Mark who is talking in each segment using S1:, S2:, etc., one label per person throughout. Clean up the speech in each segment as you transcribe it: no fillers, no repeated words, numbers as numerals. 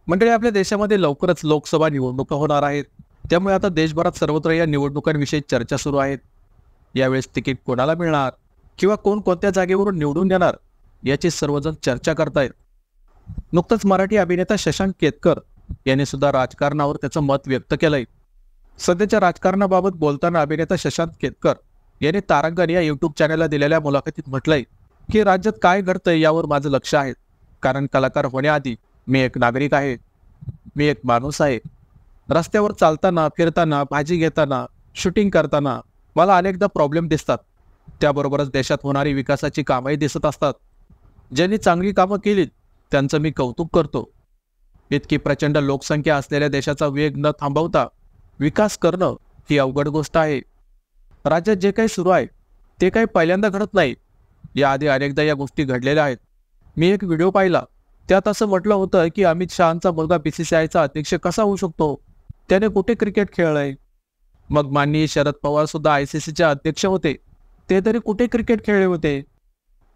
S1: मंडळी, आपल्या देशामध्ये लवकरच लोकसभा निवडणुका होणार आहेत. त्यामुळे आता देशभरात सर्वत्र या निवडणुकांविषयी चर्चा सुरू आहेत. यावेळेस तिकीट कोणाला मिळणार किंवा कोण कोणत्या जागेवरून निवडून येणार याची सर्वजण चर्चा करतायत. नुकतंच मराठी अभिनेता शशांक केतकर यांनी सुद्धा राजकारणावर त्याचं मत व्यक्त केलंय. सध्याच्या राजकारणाबाबत बोलताना अभिनेता शशांक केतकर यांनी तारांगण या युट्यूब चॅनलला दिलेल्या मुलाखतीत म्हटलंय की राज्यात काय घडतंय यावर माझं लक्ष आहे. कारण कलाकार होण्याआधी मी एक नागरिक आहे. मी एक माणूस आहे. रस्त्यावर चालताना, फिरताना, भाजी घेताना, शूटिंग करताना मला अनेकदा प्रॉब्लेम दिसतात. त्याबरोबरच देशात होणारी विकासाची कामंही दिसत असतात. ज्यांनी चांगली कामं केलीत त्यांचं मी कौतुक करतो. इतकी प्रचंड लोकसंख्या असलेल्या देशाचा वेग न थांबवता विकास करणं ही अवघड गोष्ट आहे. राज्यात जे काही सुरू आहे ते काही पहिल्यांदा घडत नाही. याआधी अनेकदा या गोष्टी घडलेल्या आहेत. मी एक व्हिडिओ पाहिला, त्यात असं म्हटलं होतं की अमित शहांचा मुलगा BCCIचा अध्यक्ष कसा होऊ शकतो? त्याने कुठे क्रिकेट खेळलंय? मग माननीय शरद पवार सुद्धा ICCचे अध्यक्ष होते. ते तरी कुठे क्रिकेट खेळले होते?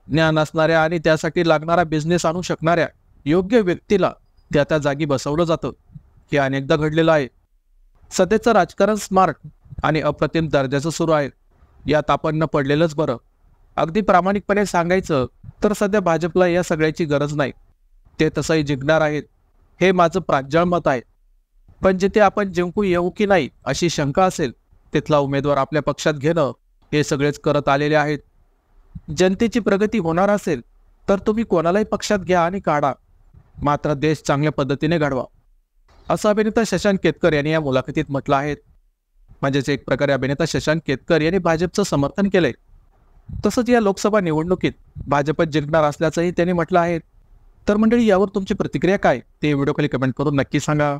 S1: ज्ञान असणाऱ्या आणि त्यासाठी लागणारा बिझनेस आणू शकणाऱ्या योग्य व्यक्तीला त्या जागी बसवलं जातं. हे अनेकदा घडलेलं आहे. सध्याचं राजकारण स्मार्ट आणि अप्रतिम दर्जाचं सुरू आहे. यात आपण न पडलेलंच बरं. अगदी प्रामाणिकपणे सांगायचं तर सध्या भाजपला या सगळ्याची गरज नाही. ते तसंही जिंकणार आहेत, हे माझं प्रांजळ मत आहे. पण जिथे आपण जिंकू येऊ की नाही अशी शंका असेल तिथला उमेदवार आपल्या पक्षात घेणं हे सगळेच करत आलेले आहेत. जनतेची प्रगती होणार असेल तर तुम्ही कोणालाही पक्षात घ्या आणि काढा, मात्र देश चांगल्या पद्धतीने घडवा, असं अभिनेता शशांक केतकर यांनी या मुलाखतीत म्हटलं आहे. म्हणजेच एक प्रकारे अभिनेता शशांक केतकर यांनी भाजपचं समर्थन केलंय. तसंच या लोकसभा निवडणुकीत भाजपच जिंकणार असल्याचंही त्यांनी म्हटलं आहे. तर मंडळी, यावर तुमची प्रतिक्रिया काय ते व्हिडिओ खाली कमेंट करून नक्की सांगा.